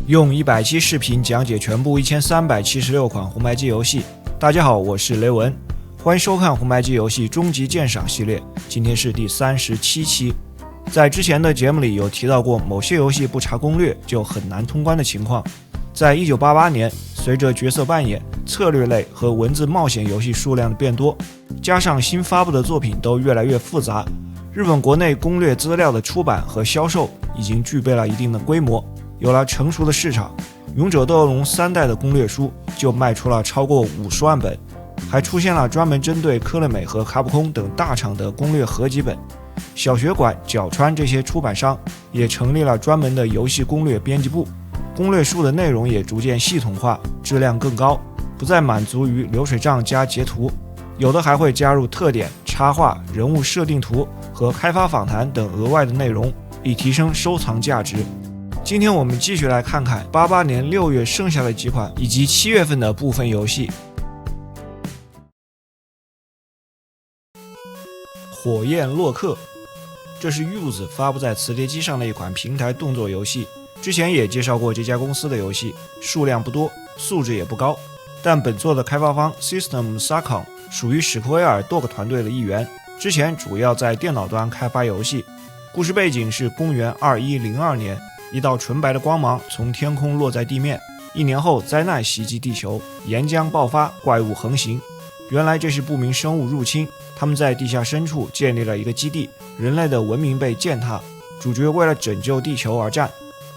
用100期视频讲解全部1376款红白机游戏。大家好，我是雷文，欢迎收看红白机游戏终极鉴赏系列，今天是第37期。在之前的节目里有提到过，某些游戏不查攻略就很难通关的情况。在1988年，随着角色扮演、策略类和文字冒险游戏数量的变多，加上新发布的作品都越来越复杂，日本国内攻略资料的出版和销售已经具备了一定的规模，有了成熟的市场。勇者斗恶龙3代的攻略书就卖出了超过50万本，还出现了专门针对科乐美和卡普空等大厂的攻略合集本。小学馆、角川这些出版商也成立了专门的游戏攻略编辑部，攻略书的内容也逐渐系统化，质量更高，不再满足于流水账加截图，有的还会加入特点、插画、人物设定图和开发访谈等额外的内容，以提升收藏价值。今天我们继续来看看88年6月剩下的几款以及7月份的部分游戏。火焰洛克，这是 Use 发布在磁碟机上的一款平台动作游戏，之前也介绍过这家公司的游戏，数量不多，素质也不高，但本作的开发方 System Sakon 属于史克威尔 Dog 团队的一员，之前主要在电脑端开发游戏。故事背景是公元2102年，一道纯白的光芒从天空落在地面，1年后灾难袭击地球，岩浆爆发，怪物横行。原来这是不明生物入侵，他们在地下深处建立了一个基地，人类的文明被践踏，主角为了拯救地球而战。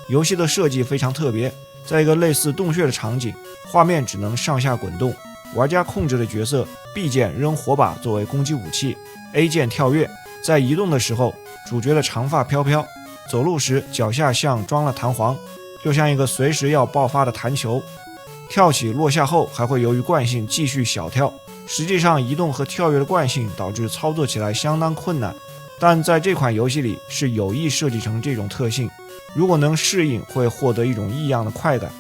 游戏的设计非常特别，在一个类似洞穴的场景，画面只能上下滚动，玩家控制的角色 B 键扔火把作为攻击武器， A 键跳跃，在移动的时候主角的长发飘飘，走路时脚下像装了弹簧，就像一个随时要爆发的弹球，跳起落下后还会由于惯性继续小跳。实际上移动和跳跃的惯性导致操作起来相当困难，但在这款游戏里是有意设计成这种特性，如果能适应会获得一种异样的快感。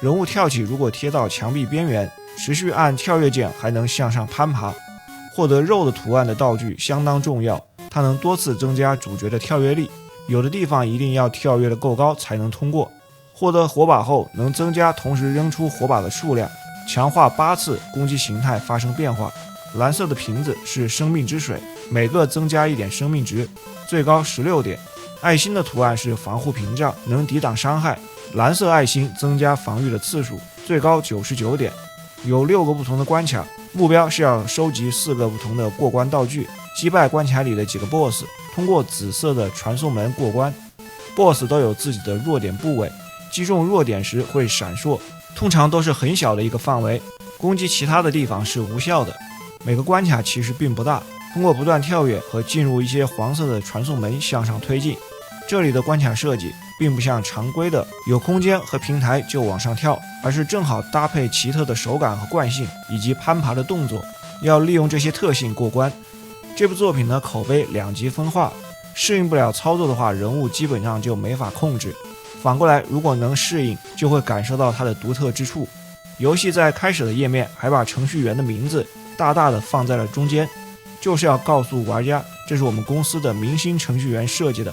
人物跳起如果贴到墙壁边缘，持续按跳跃键还能向上攀爬。获得肉的图案的道具相当重要，它能多次增加主角的跳跃力，有的地方一定要跳跃得够高才能通过。获得火把后能增加同时扔出火把的数量，强化8次，攻击形态发生变化。蓝色的瓶子是生命之水，每个增加1点生命值，最高16点。爱心的图案是防护屏障，能抵挡伤害，蓝色爱心增加防御的次数，最高99点。有6个不同的关卡，目标是要收集4个不同的过关道具，击败关卡里的几个 BOSS， 通过紫色的传送门过关。 BOSS 都有自己的弱点部位，击中弱点时会闪烁，通常都是很小的一个范围，攻击其他的地方是无效的。每个关卡其实并不大，通过不断跳跃和进入一些黄色的传送门向上推进。这里的关卡设计并不像常规的有空间和平台就往上跳，而是正好搭配奇特的手感和惯性以及攀爬的动作，要利用这些特性过关。这部作品的口碑2极分化，适应不了操作的话，人物基本上就没法控制，反过来如果能适应，就会感受到它的独特之处。游戏在开始的页面还把程序员的名字大大的放在了中间，就是要告诉玩家这是我们公司的明星程序员设计的。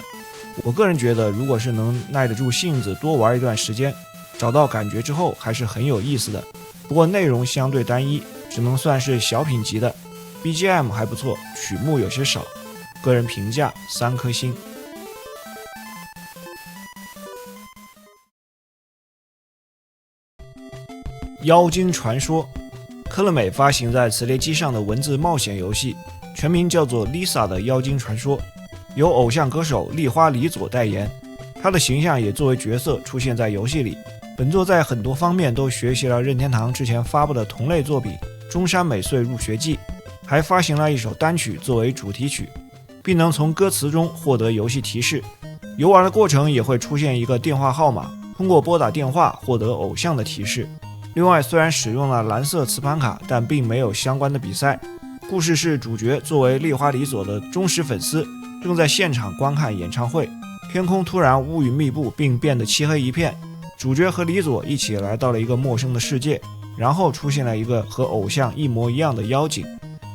我个人觉得，如果是能耐得住性子多玩一段时间，找到感觉之后还是很有意思的。不过内容相对单一，只能算是小品级的。 BGM 还不错，曲目有些少，个人评价3颗星。妖精传说，科乐美发行在磁碟机上的文字冒险游戏，全名叫做 Lisa 的妖精传说，由偶像歌手立花理佐代言，她的形象也作为角色出现在游戏里。本作在很多方面都学习了任天堂之前发布的同类作品《中山美穗入学记》，还发行了一首单曲作为主题曲，并能从歌词中获得游戏提示。游玩的过程也会出现一个电话号码，通过拨打电话获得偶像的提示。另外，虽然使用了蓝色磁盘卡，但并没有相关的比赛。故事是主角作为立花理佐的忠实粉丝，正在现场观看演唱会，天空突然乌云密布，并变得漆黑一片。主角和理佐一起来到了一个陌生的世界，然后出现了一个和偶像一模一样的妖精，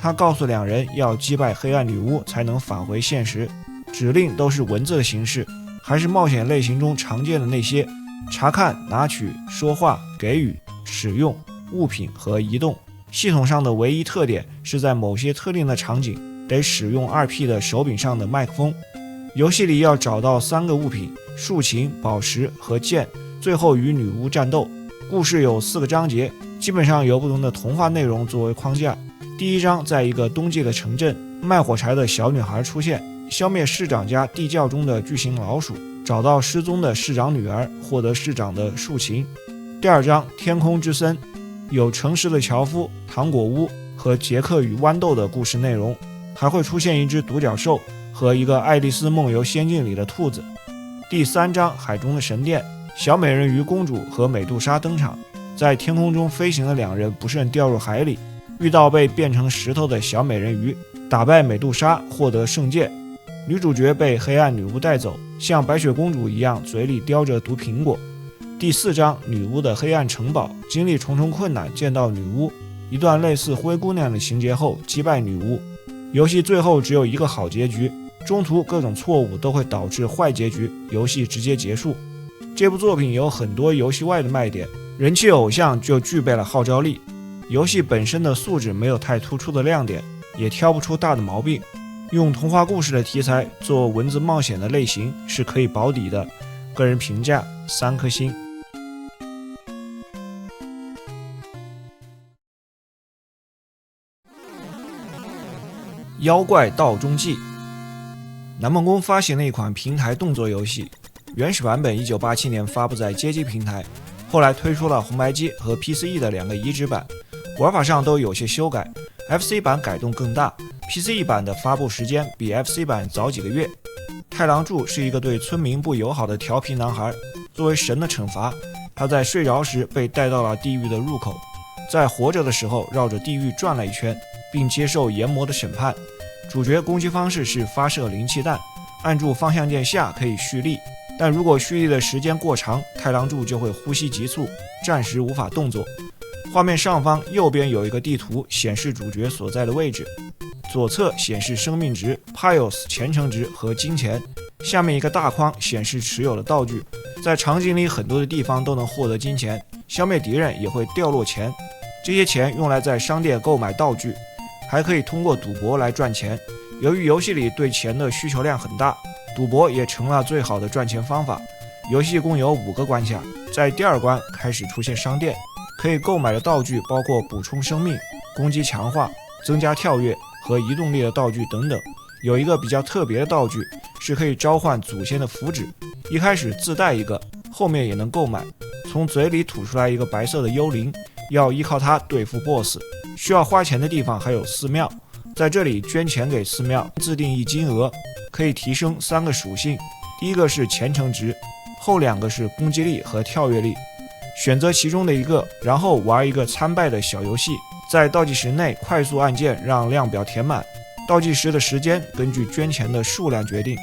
他告诉两人要击败黑暗女巫才能返回现实，指令都是文字的形式，还是冒险类型中常见的那些，查看、拿取、说话、给予、使用、物品和移动。系统上的唯一特点是在某些特定的场景得使用 2P 的手柄上的麦克风。游戏里要找到3个物品：竖琴、宝石和剑，最后与女巫战斗。故事有4个章节，基本上由不同的童话内容作为框架。第一章在一个冬季的城镇，卖火柴的小女孩出现，消灭市长家地窖中的巨型老鼠，找到失踪的市长女儿，获得市长的竖琴。第二章天空之森，有诚实的樵夫、糖果屋和杰克与豌豆的故事内容，还会出现一只独角兽和一个爱丽丝梦游仙境里的兔子。第3章海中的神殿，小美人鱼公主和美杜莎登场，在天空中飞行的2人不慎掉入海里，遇到被变成石头的小美人鱼，打败美杜莎，获得圣剑。女主角被黑暗女巫带走，像白雪公主一样嘴里叼着毒苹果。第4章女巫的黑暗城堡，经历重重困难见到女巫，一段类似灰姑娘的情节后击败女巫。游戏最后只有一个好结局，中途各种错误都会导致坏结局，游戏直接结束。这部作品有很多游戏外的卖点，人气偶像就具备了号召力。游戏本身的素质没有太突出的亮点，也挑不出大的毛病。用童话故事的题材做文字冒险的类型是可以保底的。个人评价3颗星。妖怪道中记，南梦宫发行了一款平台动作游戏，原始版本1987年发布在街机平台，后来推出了红白机和 PCE 的2个移植版，玩法上都有些修改， FC 版改动更大， PCE 版的发布时间比 FC 版早几个月。太郎柱是一个对村民不友好的调皮男孩，作为神的惩罚，他在睡着时被带到了地狱的入口，在活着的时候绕着地狱转了一圈，并接受炎魔的审判。主角攻击方式是发射灵气弹，按住方向键下可以蓄力，但如果蓄力的时间过长，太郎柱就会呼吸急促，暂时无法动作。画面上方右边有一个地图显示主角所在的位置，左侧显示生命值、Pios 虔诚值和金钱，下面一个大框显示持有的道具。在场景里很多的地方都能获得金钱，消灭敌人也会掉落钱，这些钱用来在商店购买道具，还可以通过赌博来赚钱。由于游戏里对钱的需求量很大，赌博也成了最好的赚钱方法。游戏共有5个关卡，在第2关开始出现商店，可以购买的道具包括补充生命、攻击强化、增加跳跃和移动力的道具等等。有一个比较特别的道具是可以召唤祖先的符纸，一开始自带一个，后面也能购买。从嘴里吐出来一个白色的幽灵，要依靠它对付 BOSS。 需要花钱的地方还有寺庙，在这里捐钱给寺庙，自定义金额，可以提升3个属性。第一个是虔诚值，后2个是攻击力和跳跃力。选择其中的一个，然后玩一个参拜的小游戏，在倒计时内快速按键让量表填满，倒计时的时间根据捐钱的数量决定。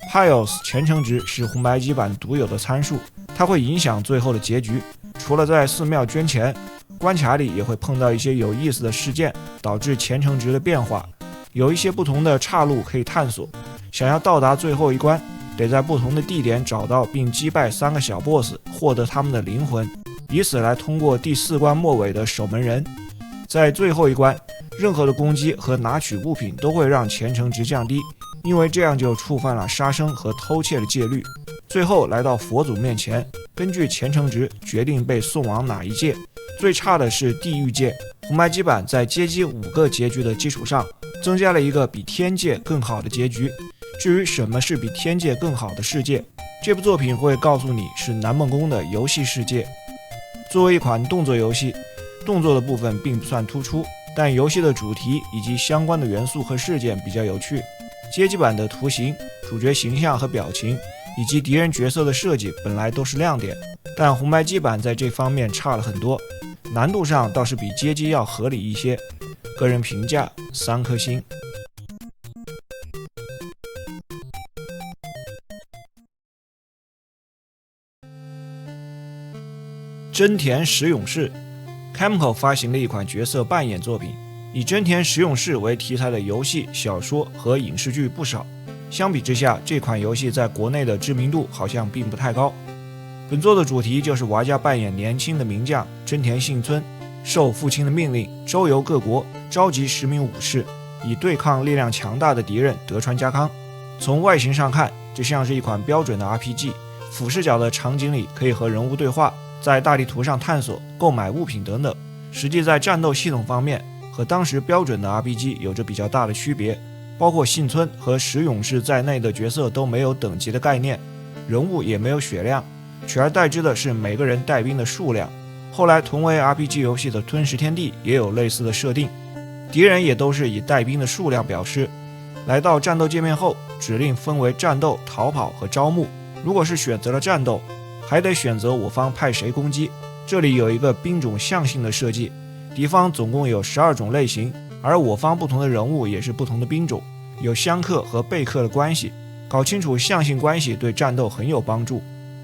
Pios 虔诚值是红白机版独有的参数，它会影响最后的结局。除了在寺庙捐钱，关卡里也会碰到一些有意思的事件，导致虔诚值的变化。有一些不同的岔路可以探索，想要到达最后一关，得在不同的地点找到并击败3个小 boss， 获得他们的灵魂，以此来通过第4关末尾的守门人。在最后一关，任何的攻击和拿取物品都会让虔诚值降低，因为这样就触犯了杀生和偷窃的戒律。最后来到佛祖面前，根据虔诚值决定被送往哪一界。最差的是地狱界，红白机版在街机5个结局的基础上，增加了一个比天界更好的结局。至于什么是比天界更好的世界，这部作品会告诉你是南梦宫的游戏世界。作为一款动作游戏，动作的部分并不算突出，但游戏的主题以及相关的元素和事件比较有趣。街机版的图形、主角形象和表情以及敌人角色的设计本来都是亮点，但红白机版在这方面差了很多，难度上倒是比街机要合理一些。个人评价3颗星。真田实勇士 Camco 发行了一款角色扮演作品，以真田实勇士为题材的游戏、小说和影视剧不少。相比之下，这款游戏在国内的知名度好像并不太高。本作的主题就是玩家扮演年轻的名将真田幸村，受父亲的命令周游各国，召集10名武士，以对抗力量强大的敌人德川家康。从外形上看，这像是一款标准的 RPG， 俯视角的场景里可以和人物对话，在大地图上探索、购买物品等等。实际在战斗系统方面，和当时标准的 RPG 有着比较大的区别，包括幸村和石勇士在内的角色都没有等级的概念，人物也没有血量，取而代之的是每个人带兵的数量。后来同为 RPG 游戏的吞食天地也有类似的设定，敌人也都是以带兵的数量表示。来到战斗界面后，指令分为战斗、逃跑和招募。如果是选择了战斗，还得选择我方派谁攻击。这里有一个兵种象性的设计，敌方总共有12种类型，而我方不同的人物也是不同的兵种，有相克和被克的关系。搞清楚象性关系对战斗很有帮助。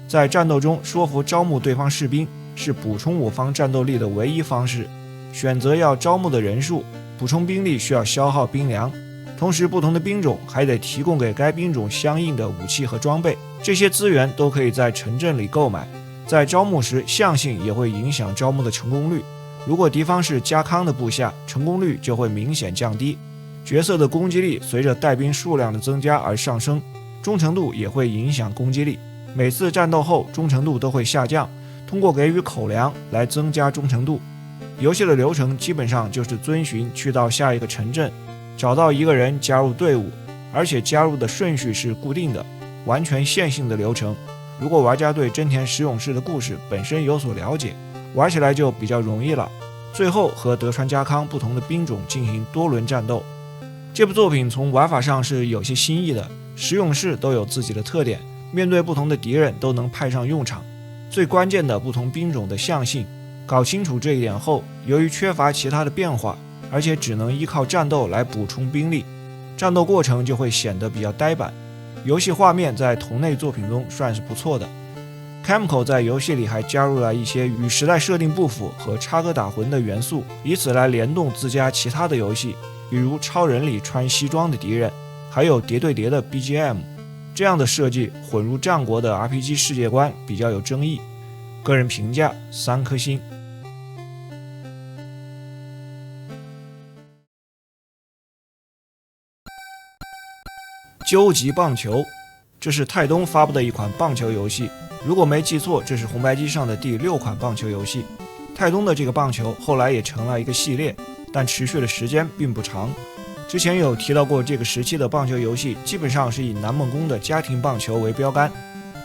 在战斗中说服招募对方士兵是补充我方战斗力的唯一方式。选择要招募的人数，补充兵力需要消耗兵粮，同时不同的兵种还得提供给该兵种相应的武器和装备，这些资源都可以在城镇里购买。在招募时，象性也会影响招募的成功率。如果敌方是家康的部下，成功率就会明显降低。角色的攻击力随着带兵数量的增加而上升，忠诚度也会影响攻击力。每次战斗后，忠诚度都会下降，通过给予口粮来增加忠诚度。游戏的流程基本上就是遵循去到下一个城镇，找到一个人加入队伍，而且加入的顺序是固定的，完全线性的流程。如果玩家对真田石勇士的故事本身有所了解，玩起来就比较容易了。最后和德川家康不同的兵种进行多轮战斗。这部作品从玩法上是有些新意的，石勇士都有自己的特点，面对不同的敌人都能派上用场。最关键的不同兵种的象性，搞清楚这一点后，由于缺乏其他的变化，而且只能依靠战斗来补充兵力，战斗过程就会显得比较呆板。游戏画面在同类作品中算是不错的。Camco 在游戏里还加入了一些与时代设定不符和插科打诨的元素，以此来联动自家其他的游戏，比如超人里穿西装的敌人，还有叠对叠的 BGM。 这样的设计混入战国的 RPG 世界观比较有争议。个人评价3颗星。究极棒球，这是泰东发布的一款棒球游戏，如果没记错，这是红白机上的第6款棒球游戏。泰东的这个棒球后来也成了一个系列，但持续的时间并不长。之前有提到过，这个时期的棒球游戏基本上是以南梦宫的家庭棒球为标杆，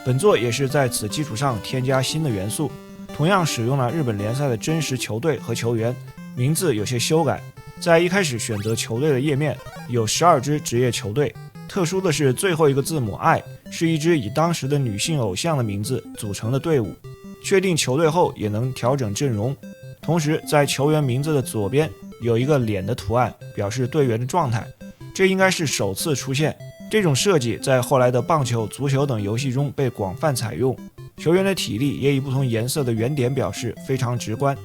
本作也是在此基础上添加新的元素，同样使用了日本联赛的真实球队和球员，名字有些修改。在一开始选择球队的页面有12支职业球队，特殊的是最后一个字母 I 是一支以当时的女性偶像的名字组成的队伍。确定球队后也能调整阵容，同时在球员名字的左边有一个脸的图案，表示队员的状态，这应该是首次出现。这种设计在后来的棒球、足球等游戏中被广泛采用，球员的体力也以不同颜色的圆点表示，非常直观。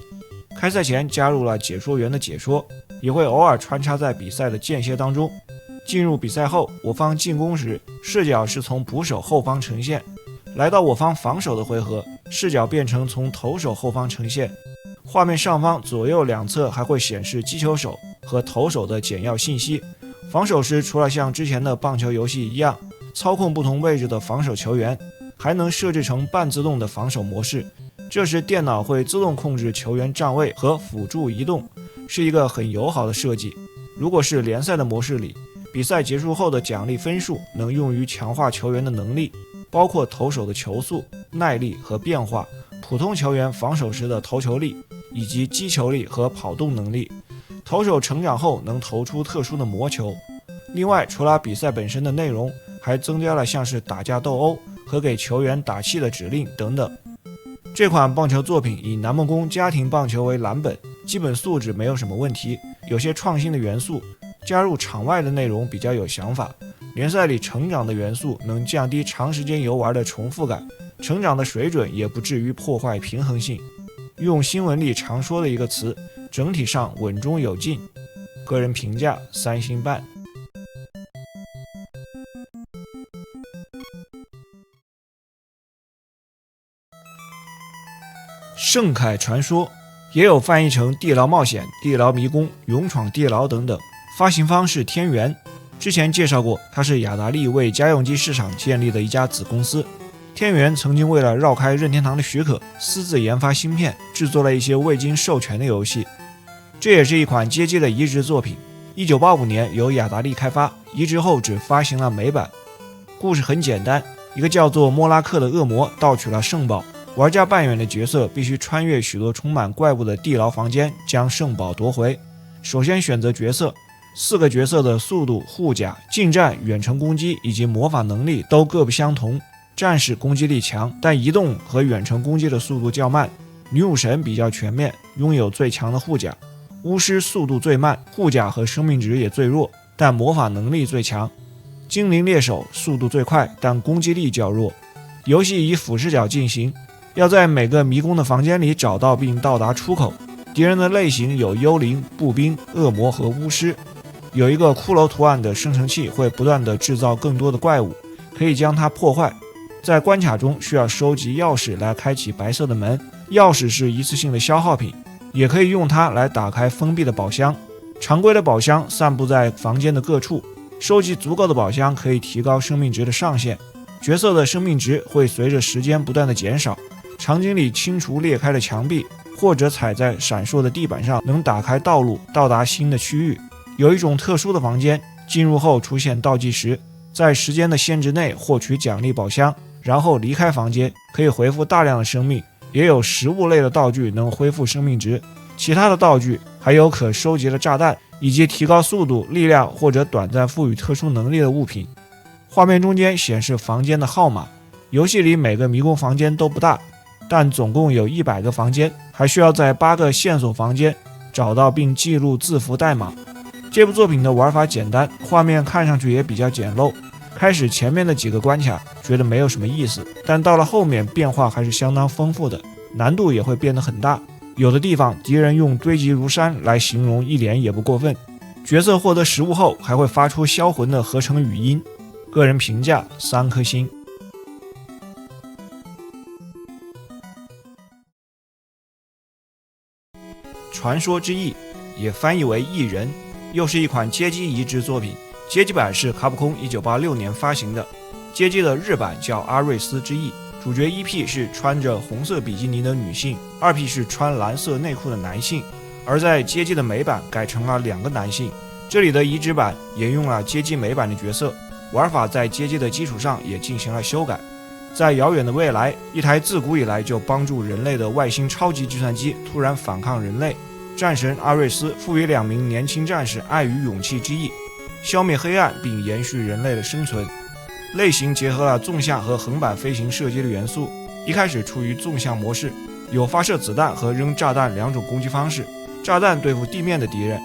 开赛前加入了解说员的解说，也会偶尔穿插在比赛的间歇当中。进入比赛后，我方进攻时视角是从捕手后方呈现，来到我方防守的回合，视角变成从投手后方呈现。画面上方左右两侧还会显示击球手和投手的简要信息。防守时除了像之前的棒球游戏一样操控不同位置的防守球员，还能设置成半自动的防守模式，这时电脑会自动控制球员站位和辅助移动，是一个很友好的设计。如果是联赛的模式里，比赛结束后的奖励分数能用于强化球员的能力，包括投手的球速、耐力和变化，普通球员防守时的投球力，以及击球力和跑动能力。投手成长后能投出特殊的魔球。另外，除了比赛本身的内容，还增加了像是打架斗殴和给球员打气的指令等等。这款棒球作品以南梦宫家庭棒球为蓝本，基本素质没有什么问题，有些创新的元素，加入场外的内容比较有想法。联赛里成长的元素能降低长时间游玩的重复感，成长的水准也不至于破坏平衡性。用新闻里常说的一个词，整体上稳中有进。个人评价3星半。圣铠传说，也有翻译成地牢冒险、地牢迷宫、勇闯地牢等等。发行方是天元，之前介绍过，它是雅达利为家用机市场建立的一家子公司。天元曾经为了绕开任天堂的许可，私自研发芯片，制作了一些未经授权的游戏。这也是一款街机的移植作品。1985年由雅达利开发，移植后只发行了美版。故事很简单，一个叫做莫拉克的恶魔盗取了圣宝，玩家扮演的角色必须穿越许多充满怪物的地牢房间，将圣宝夺回。首先选择角色，4个角色的速度、护甲、近战、远程攻击以及魔法能力都各不相同。战士攻击力强，但移动和远程攻击的速度较慢。女武神比较全面，拥有最强的护甲。巫师速度最慢，护甲和生命值也最弱，但魔法能力最强。精灵猎手速度最快，但攻击力较弱。游戏以俯视角进行，要在每个迷宫的房间里找到并到达出口。敌人的类型有幽灵、步兵、恶魔和巫师。有一个骷髅图案的生成器会不断地制造更多的怪物，可以将它破坏。在关卡中需要收集钥匙来开启白色的门，钥匙是一次性的消耗品，也可以用它来打开封闭的宝箱。常规的宝箱散布在房间的各处，收集足够的宝箱可以提高生命值的上限。角色的生命值会随着时间不断的减少。场景里清除裂开的墙壁，或者踩在闪烁的地板上，能打开道路到达新的区域。有一种特殊的房间，进入后出现倒计时，在时间的限制内获取奖励宝箱，然后离开房间，可以恢复大量的生命。也有食物类的道具能恢复生命值，其他的道具还有可收集的炸弹，以及提高速度、力量或者短暂赋予特殊能力的物品。画面中间显示房间的号码。游戏里每个迷宫房间都不大，但总共有100个房间，还需要在8个线索房间找到并记录字符代码。这部作品的玩法简单，画面看上去也比较简陋。开始前面的几个关卡觉得没有什么意思，但到了后面变化还是相当丰富的，难度也会变得很大。有的地方敌人用堆积如山来形容一点也不过分。角色获得食物后还会发出销魂的合成语音。个人评价3颗星。传说之翼也翻译为翼人，又是一款街机移植作品。街机版是卡普空1986年发行的，街机的日版叫阿瑞斯之翼。主角1P是穿着红色比基尼的女性，2P是穿蓝色内裤的男性，而在街机的美版改成了2个男性。这里的移植版沿用了街机美版的角色，玩法在街机的基础上也进行了修改。在遥远的未来，一台自古以来就帮助人类的外星超级计算机突然反抗人类，战神阿瑞斯赋予2名年轻战士爱与勇气之翼，消灭黑暗并延续人类的生存。类型结合了纵向和横版飞行射击的元素，一开始处于纵向模式，有发射子弹和扔炸弹2种攻击方式。炸弹对付地面的敌人，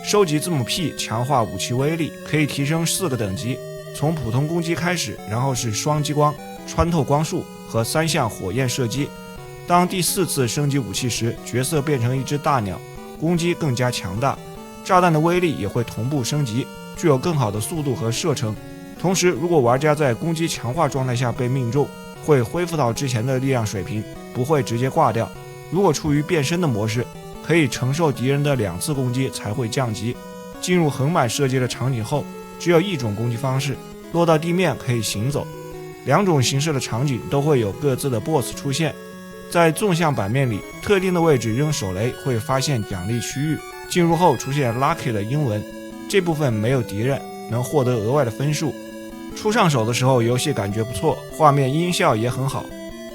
收集字母 P 强化武器威力，可以提升4个等级，从普通攻击开始，然后是双激光、穿透光束和3项火焰射击。当第4次升级武器时，角色变成一只大鸟，攻击更加强大，炸弹的威力也会同步升级，具有更好的速度和射程。同时，如果玩家在攻击强化状态下被命中，会恢复到之前的力量水平，不会直接挂掉。如果处于变身的模式，可以承受敌人的2次攻击才会降级。进入横版射击的场景后，只有1种攻击方式，落到地面可以行走。2种形式的场景都会有各自的 BOSS 出现。在纵向版面里，特定的位置扔手雷会发现奖励区域，进入后出现 Lucky 的英文，这部分没有敌人，能获得额外的分数。初上手的时候游戏感觉不错，画面音效也很好，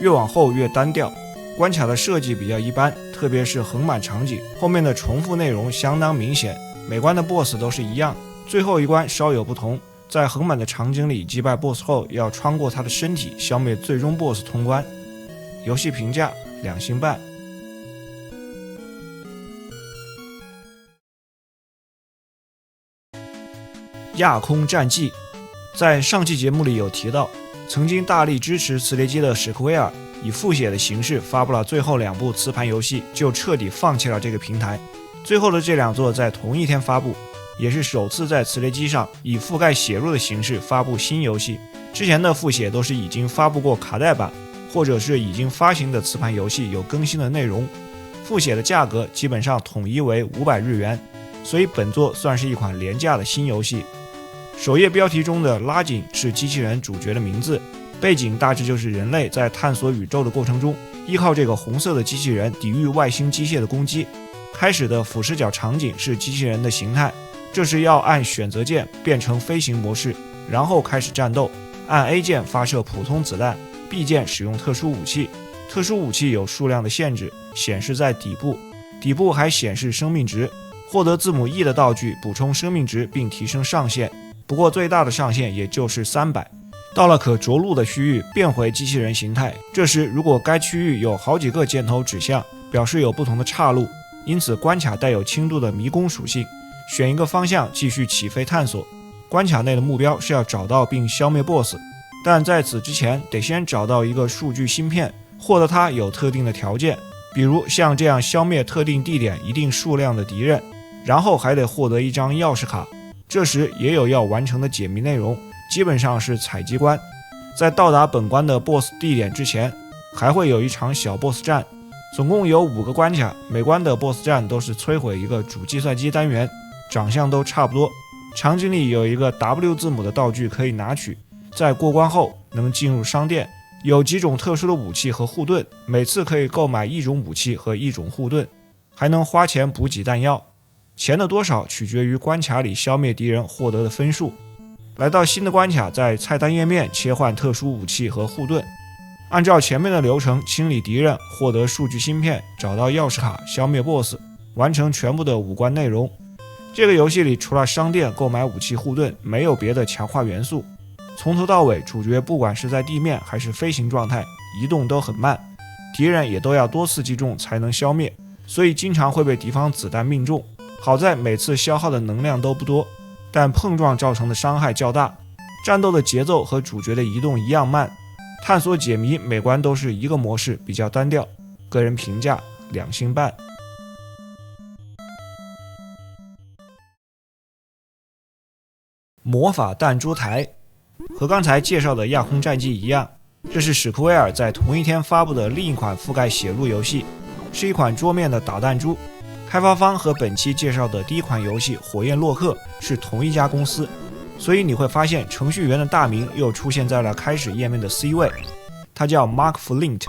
越往后越单调，关卡的设计比较一般，特别是横版场景，后面的重复内容相当明显。每关的 BOSS 都是一样，最后一关稍有不同，在横版的场景里击败 BOSS 后，要穿过他的身体消灭最终 BOSS 通关。游戏评价2星半。亚空战记，在上期节目里有提到，曾经大力支持磁碟机的史克威尔以复写的形式发布了最后2部磁盘游戏，就彻底放弃了这个平台。最后的这2作在同一天发布，也是首次在磁碟机上以覆盖写入的形式发布新游戏。之前的复写都是已经发布过卡带版，或者是已经发行的磁盘游戏有更新的内容，复写的价格基本上统一为500日元，所以本作算是一款廉价的新游戏。首页标题中的拉井是机器人主角的名字，背景大致就是人类在探索宇宙的过程中，依靠这个红色的机器人抵御外星机械的攻击。开始的俯视角场景是机器人的形态，这时要按选择键变成飞行模式，然后开始战斗。按 A 键发射普通子弹， B 键使用特殊武器。特殊武器有数量的限制，显示在底部，底部还显示生命值。获得字母 E 的道具补充生命值并提升上限，不过最大的上限也就是300。到了可着陆的区域，变回机器人形态。这时如果该区域有好几个箭头指向，表示有不同的岔路，因此关卡带有轻度的迷宫属性。选一个方向继续起飞探索。关卡内的目标是要找到并消灭 BOSS， 但在此之前得先找到一个数据芯片，获得它有特定的条件，比如像这样消灭特定地点一定数量的敌人，然后还得获得一张钥匙卡。这时也有要完成的解谜内容，基本上是采集关。在到达本关的 BOSS 地点之前，还会有一场小 BOSS 战，总共有5个关卡，每关的 BOSS 战都是摧毁一个主计算机单元，长相都差不多。场景里有一个 W 字母的道具可以拿取，在过关后能进入商店，有几种特殊的武器和护盾，每次可以购买1种武器和1种护盾，还能花钱补给弹药。钱的多少取决于关卡里消灭敌人获得的分数。来到新的关卡，在菜单页面切换特殊武器和护盾，按照前面的流程清理敌人，获得数据芯片，找到钥匙卡，消灭 BOSS， 完成全部的5关内容。这个游戏里除了商店购买武器护盾，没有别的强化元素。从头到尾，主角不管是在地面还是飞行状态，移动都很慢，敌人也都要多次击中才能消灭，所以经常会被敌方子弹命中。好在每次消耗的能量都不多，但碰撞造成的伤害较大。战斗的节奏和主角的移动一样慢。探索解谜每关都是一个模式，比较单调。个人评价2星半。魔法弹珠台和刚才介绍的亚空战记一样，这是史克威尔在同一天发布的另一款覆盖血路游戏，是一款桌面的打弹珠。开发方和本期介绍的第一款游戏火焰洛克是同一家公司，所以你会发现程序员的大名又出现在了开始页面的 C 位，他叫 Mark Flint。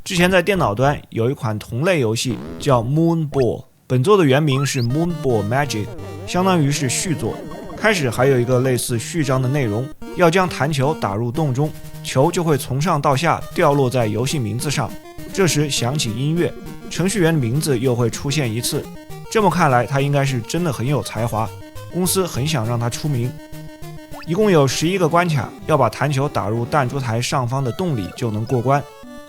之前在电脑端有一款同类游戏叫 Moonball， 本作的原名是 Moonball Magic， 相当于是续作。开始还有一个类似序章的内容，要将弹球打入洞中，球就会从上到下掉落在游戏名字上。这时响起音乐，程序员的名字又会出现一次。这么看来，他应该是真的很有才华，公司很想让他出名。一共有11个关卡，要把弹球打入弹珠台上方的洞里就能过关。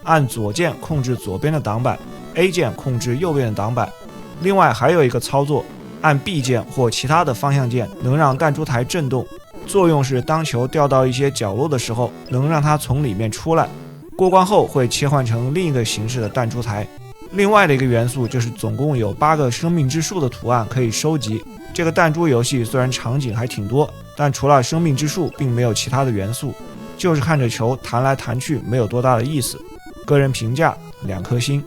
按左键控制左边的挡板， A 键控制右边的挡板。另外还有一个操作，按 B 键或其他的方向键能让弹珠台震动，作用是当球掉到一些角落的时候，能让它从里面出来。过关后会切换成另一个形式的弹珠台。另外的一个元素就是总共有8个生命之树的图案可以收集。这个弹珠游戏虽然场景还挺多，但除了生命之树并没有其他的元素，就是看着球弹来弹去，没有多大的意思。个人评价2颗星。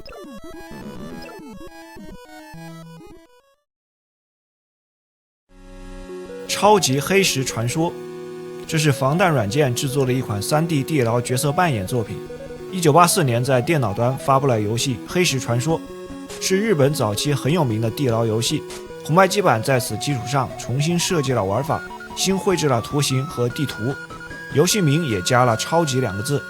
超级黑石传说，这是防弹软件制作的一款 3D 地牢角色扮演作品。1984年在电脑端发布了游戏《黑石传说》，是日本早期很有名的地牢游戏。红白机版在此基础上重新设计了玩法，新绘制了图形和地图，游戏名也加了超级2个字。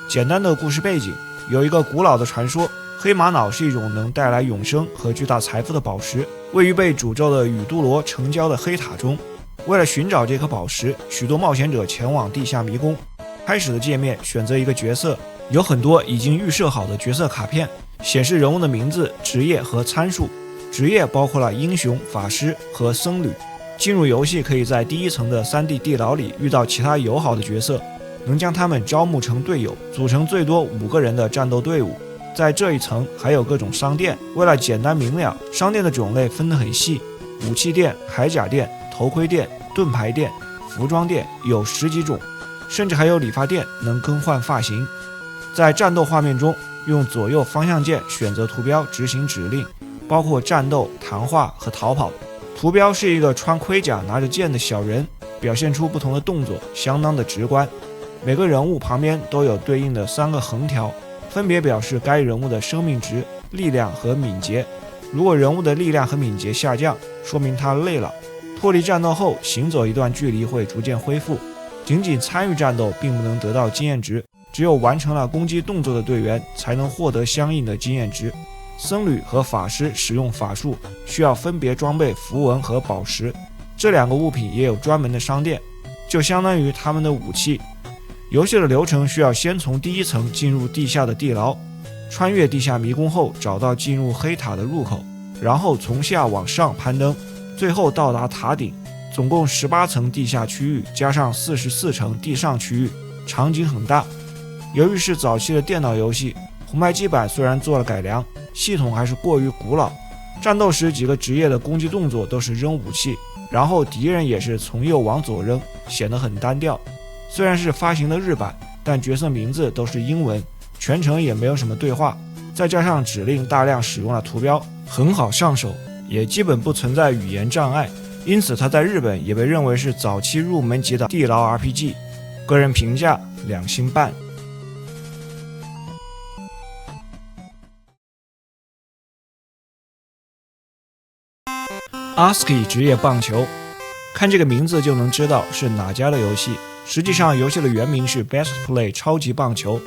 简单的故事背景，有一个古老的传说，黑玛瑙是一种能带来永生和巨大财富的宝石，位于被诅咒的宇都罗城郊的黑塔中。为了寻找这颗宝石，许多冒险者前往地下迷宫。开始的界面选择一个角色，有很多已经预设好的角色卡片，显示人物的名字、职业和参数。职业包括了英雄、法师和僧侣。进入游戏可以在第1层的 3D 地牢里遇到其他友好的角色，能将他们招募成队友，组成最多5个人的战斗队伍。在这一层还有各种商店，为了简单明了，商店的种类分得很细，武器店、铠甲店、头盔店、盾牌店、服装店有10几种，甚至还有理发店能更换发型。在战斗画面中，用左右方向键选择图标执行指令，包括战斗、谈话和逃跑。图标是一个穿盔甲拿着剑的小人，表现出不同的动作，相当的直观。每个人物旁边都有对应的3个横条，分别表示该人物的生命值、力量和敏捷。如果人物的力量和敏捷下降，说明他累了。脱离战斗后，行走一段距离会逐渐恢复。仅仅参与战斗并不能得到经验值，只有完成了攻击动作的队员才能获得相应的经验值。僧侣和法师使用法术需要分别装备符文和宝石，这2个物品也有专门的商店，就相当于他们的武器。游戏的流程需要先从第1层进入地下的地牢，穿越地下迷宫后找到进入黑塔的入口，然后从下往上攀登，最后到达塔顶。总共18层地下区域，加上44层地上区域，场景很大。由于是早期的电脑游戏，红白机版虽然做了改良，系统还是过于古老。战斗时几个职业的攻击动作都是扔武器，然后敌人也是从右往左扔，显得很单调。虽然是发行的日版，但角色名字都是英文，全程也没有什么对话，再加上指令大量使用了图标，很好上手，也基本不存在语言障碍。因此它在日本也被认为是早期入门级的地牢 RPG， 个人评价2星半。ASCII 职业棒球，看这个名字就能知道是哪家的游戏。实际上游戏的原名是 Best Play 超级棒球，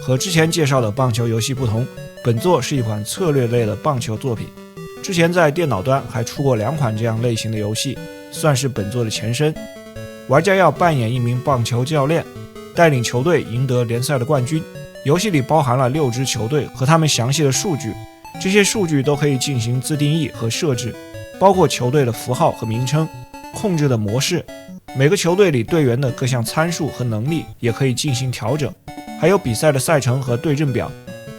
和之前介绍的棒球游戏不同，本作是一款策略类的棒球作品。之前在电脑端还出过2款这样类型的游戏，算是本作的前身。玩家要扮演一名棒球教练，带领球队赢得联赛的冠军。游戏里包含了6支球队和他们详细的数据，这些数据都可以进行自定义和设置，包括球队的符号和名称、控制的模式，每个球队里队员的各项参数和能力也可以进行调整，还有比赛的赛程和对阵表。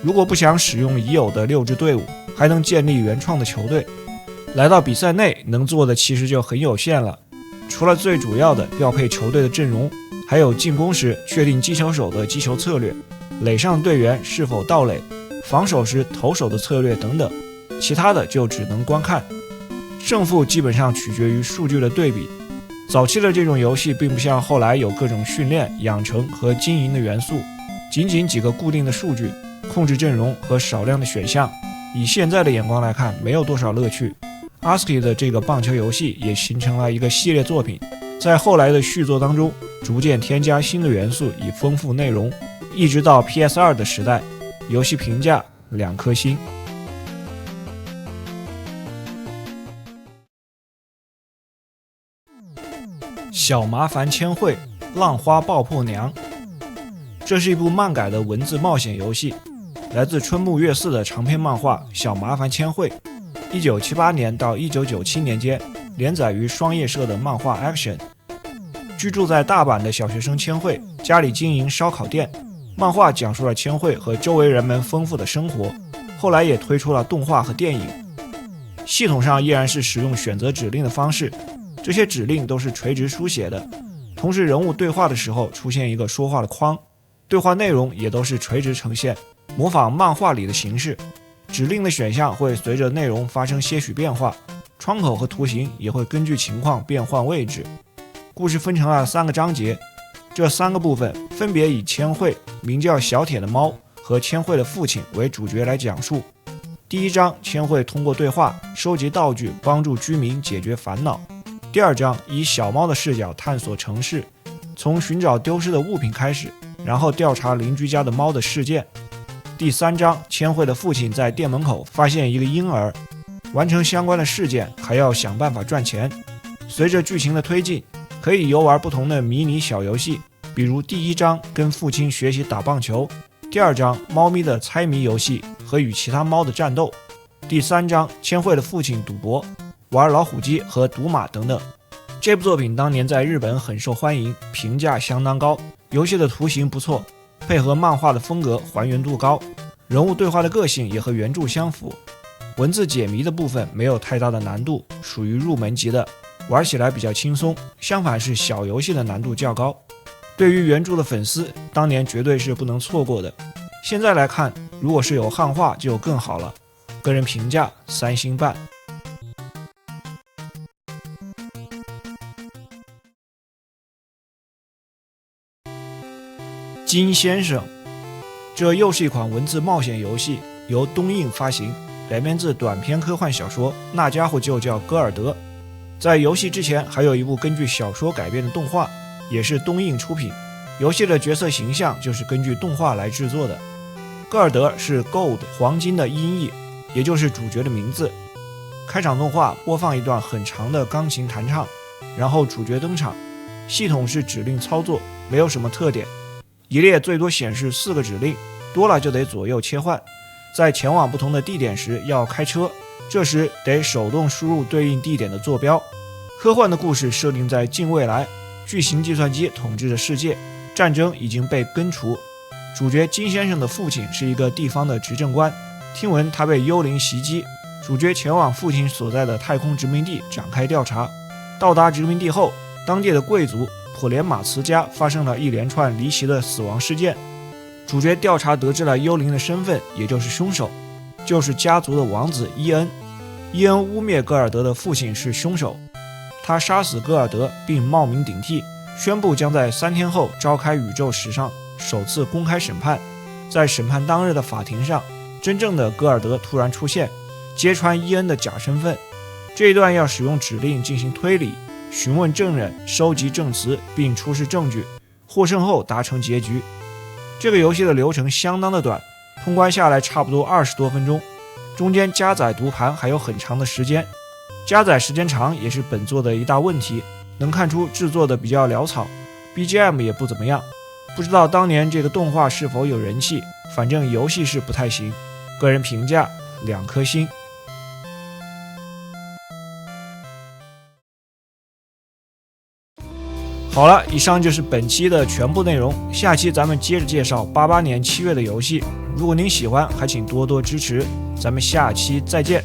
如果不想使用已有的6支队伍，还能建立原创的球队。来到比赛内能做的其实就很有限了，除了最主要的调配球队的阵容，还有进攻时确定击球手的击球策略，垒上队员是否到垒，防守时投手的策略等等，其他的就只能观看。胜负基本上取决于数据的对比。早期的这种游戏并不像后来有各种训练、养成和经营的元素，仅仅几个固定的数据、控制阵容和少量的选项，以现在的眼光来看，没有多少乐趣。ASCII 的这个棒球游戏也形成了一个系列作品，在后来的续作当中逐渐添加新的元素以丰富内容，一直到 PS2 的时代。游戏评价2颗星。小麻烦千惠，浪花爆破娘。这是一部漫改的文字冒险游戏，来自春木月四的长篇漫画《小麻烦千惠》，1978年到1997年间连载于双叶社的漫画 Action。居住在大阪的小学生千惠，家里经营烧烤店。漫画讲述了千惠和周围人们丰富的生活，后来也推出了动画和电影。系统上依然是使用选择指令的方式，这些指令都是垂直书写的，同时人物对话的时候出现一个说话的框，对话内容也都是垂直呈现，模仿漫画里的形式。指令的选项会随着内容发生些许变化，窗口和图形也会根据情况变换位置。故事分成了3个章节，这3个部分分别以千惠、名叫小铁的猫和千惠的父亲为主角来讲述。第1章，千惠通过对话收集道具，帮助居民解决烦恼。第2章以小猫的视角探索城市，从寻找丢失的物品开始，然后调查邻居家的猫的事件。第3章，千惠的父亲在店门口发现一个婴儿，完成相关的事件还要想办法赚钱。随着剧情的推进，可以游玩不同的迷你小游戏，比如第1章跟父亲学习打棒球，第2章猫咪的猜谜游戏和与其他猫的战斗，第3章千惠的父亲赌博，玩老虎机和赌马等等。这部作品当年在日本很受欢迎，评价相当高，游戏的图形不错，配合漫画的风格还原度高，人物对话的个性也和原著相符，文字解谜的部分没有太大的难度，属于入门级的，玩起来比较轻松，相反是小游戏的难度较高。对于原著的粉丝，当年绝对是不能错过的。现在来看，如果是有汉化就更好了。个人评价3星半。金先生，这又是一款文字冒险游戏，由东映发行，改编自短篇科幻小说《那家伙就叫戈尔德》。在游戏之前，还有一部根据小说改编的动画，也是东映出品。游戏的角色形象就是根据动画来制作的。戈尔德是 Gold 黄金的音译，也就是主角的名字。开场动画播放一段很长的钢琴弹唱，然后主角登场。系统是指令操作，没有什么特点。一列最多显示4个指令，多了就得左右切换。在前往不同的地点时要开车，这时得手动输入对应地点的坐标。科幻的故事设定在近未来，巨型计算机统治着世界，战争已经被根除。主角金先生的父亲是一个地方的执政官，听闻他被幽灵袭击，主角前往父亲所在的太空殖民地展开调查。到达殖民地后，当地的贵族普连马茨家发生了一连串离奇的死亡事件。主角调查得知了幽灵的身份，也就是凶手，就是家族的王子伊恩。伊恩污蔑戈尔德的父亲是凶手，他杀死戈尔德并冒名顶替，宣布将在3天后召开宇宙史上首次公开审判。在审判当日的法庭上，真正的戈尔德突然出现，揭穿伊恩的假身份。这一段要使用指令进行推理，询问证人，收集证词并出示证据，获胜后达成结局。这个游戏的流程相当的短，通关下来差不多20多分钟，中间加载读盘还有很长的时间。加载时间长也是本作的一大问题，能看出制作的比较潦草， BGM 也不怎么样。不知道当年这个动画是否有人气，反正游戏是不太行。个人评价2颗星。好了，以上就是本期的全部内容，下期咱们接着介绍88年7月的游戏。如果您喜欢，还请多多支持，咱们下期再见。